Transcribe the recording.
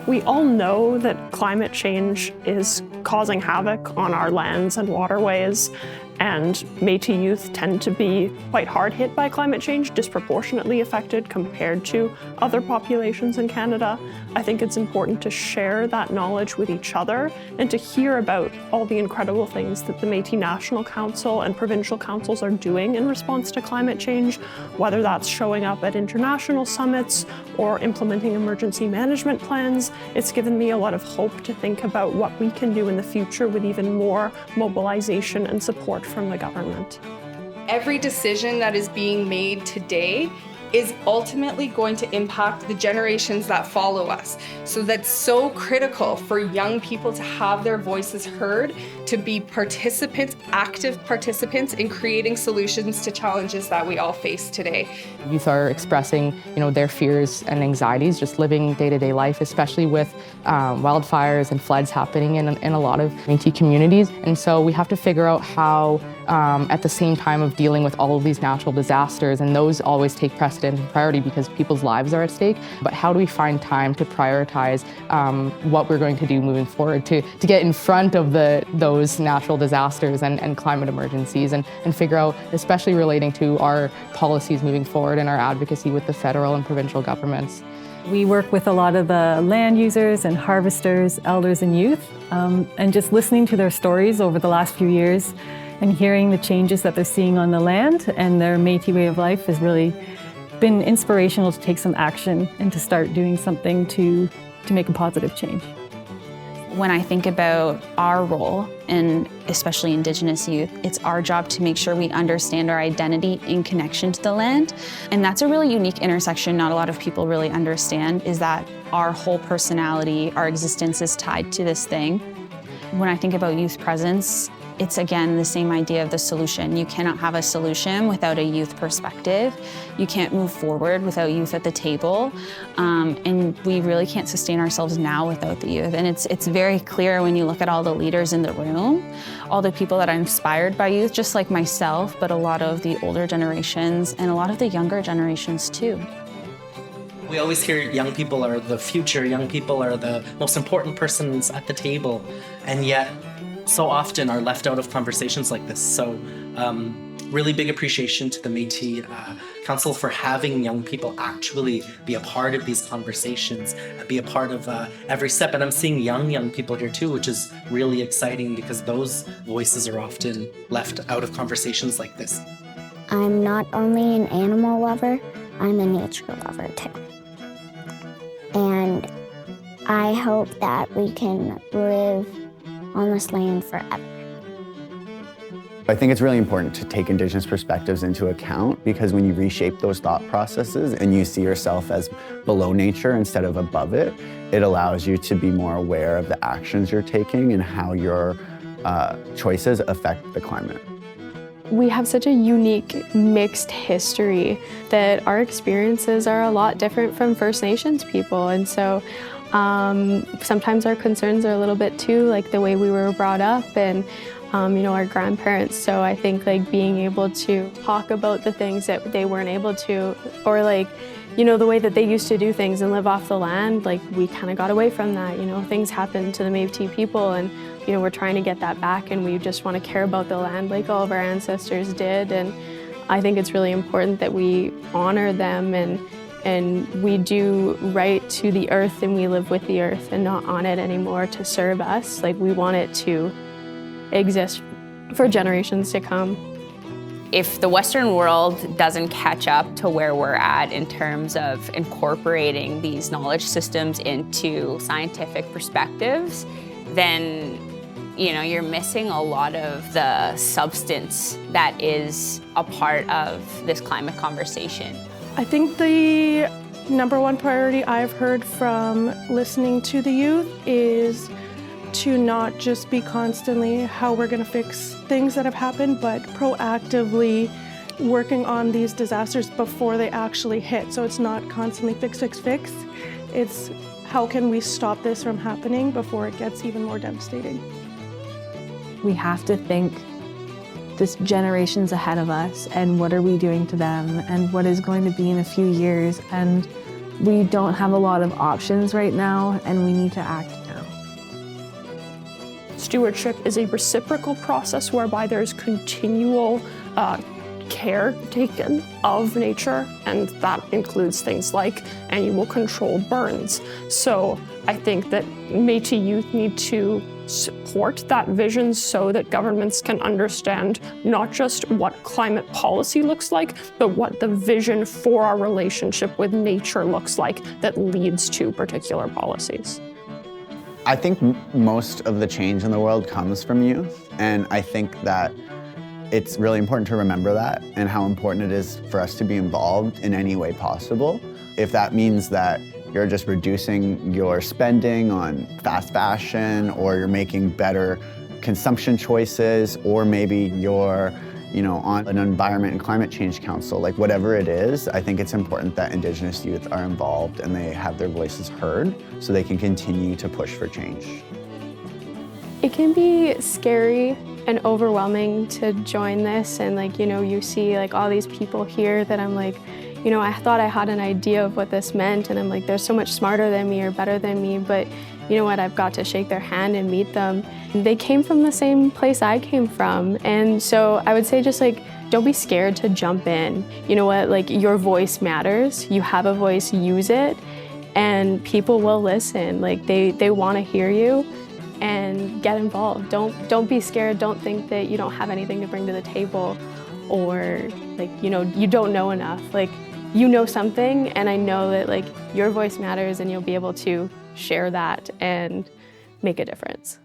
We all know that climate change is causing havoc on our lands and waterways, and Métis youth tend to be quite hard hit by climate change, disproportionately affected compared to other populations in Canada. I think it's important to share that knowledge with each other and to hear about all the incredible things that the Métis National Council and provincial councils are doing in response to climate change, whether that's showing up at international summits or implementing emergency management plans. It's given me a lot of hope to think about what we can do in the future with even more mobilization and support from the government. Every decision that is being made today is ultimately going to impact the generations that follow us. So that's so critical for young people to have their voices heard, to be participants, active participants in creating solutions to challenges that we all face today. Youth are expressing, their fears and anxieties, just living day-to-day life, especially with wildfires and floods happening in a lot of Métis communities. And so we have to figure out how, at the same time of dealing with all of these natural disasters, and those always take precedent and priority because people's lives are at stake, but how do we find time to prioritize what we're going to do moving forward to get in front of those natural disasters and climate emergencies and figure out, especially relating to our policies moving forward and our advocacy with the federal and provincial governments. We work with a lot of the land users and harvesters, elders and youth, and just listening to their stories over the last few years and hearing the changes that they're seeing on the land and their Métis way of life has really been inspirational to take some action and to start doing something to make a positive change. When I think about our role, and especially Indigenous youth, it's our job to make sure we understand our identity in connection to the land. And that's a really unique intersection not a lot of people really understand, is that our whole personality, our existence is tied to this thing. When I think about youth presence, it's again the same idea of the solution. You cannot have a solution without a youth perspective. You can't move forward without youth at the table. And we really can't sustain ourselves now without the youth. And it's very clear when you look at all the leaders in the room, all the people that are inspired by youth, just like myself, but a lot of the older generations and a lot of the younger generations too. We always hear young people are the future, young people are the most important persons at the table, and yet so often are left out of conversations like this. So really big appreciation to the Métis Council for having young people actually be a part of these conversations, be a part of every step. And I'm seeing young people here too, which is really exciting because those voices are often left out of conversations like this. I'm not only an animal lover, I'm a nature lover too. And I hope that we can live on this land forever. I think it's really important to take Indigenous perspectives into account because when you reshape those thought processes and you see yourself as below nature instead of above it, it allows you to be more aware of the actions you're taking and how your choices affect the climate. We have such a unique mixed history that our experiences are a lot different from First Nations people, and so sometimes our concerns are a little bit too like the way we were brought up and our grandparents. So I think being able to talk about the things that they weren't able to, or the way that they used to do things and live off the land, we kind of got away from that. Things happened to the Métis people and we're trying to get that back, and we just want to care about the land like all of our ancestors did. And I think it's really important that we honor them and we do right to the earth and we live with the earth and not on it anymore to serve us. We want it to exist for generations to come. If the Western world doesn't catch up to where we're at in terms of incorporating these knowledge systems into scientific perspectives, then you're missing a lot of the substance that is a part of this climate conversation. I think the number one priority I've heard from listening to the youth is to not just be constantly how we're going to fix things that have happened, but proactively working on these disasters before they actually hit. So it's not constantly fix. It's how can we stop this from happening before it gets even more devastating. We have to think this generations ahead of us and what are we doing to them and what is going to be in a few years, and we don't have a lot of options right now, and we need to act now. Stewardship is a reciprocal process whereby there's continual care taken of nature, and that includes things like annual controlled burns. So I think that Métis youth need to support that vision so that governments can understand not just what climate policy looks like, but what the vision for our relationship with nature looks like that leads to particular policies. I think most of the change in the world comes from youth, and I think that it's really important to remember that and how important it is for us to be involved in any way possible. If that means that you're just reducing your spending on fast fashion, or you're making better consumption choices, or maybe you're on an environment and climate change council, like whatever it is, I think it's important that Indigenous youth are involved and they have their voices heard so they can continue to push for change. It can be scary and overwhelming to join this, and you see all these people here that I'm like, I thought I had an idea of what this meant, and I'm like, they're so much smarter than me or better than me, but you know what, I've got to shake their hand and meet them. They came from the same place I came from, and so I would say just don't be scared to jump in. You know what, your voice matters, you have a voice, use it, and people will listen. They want to hear you, and get involved. Don't be scared, don't think that you don't have anything to bring to the table, or you don't know enough. You know something, and I know that your voice matters, and you'll be able to share that and make a difference.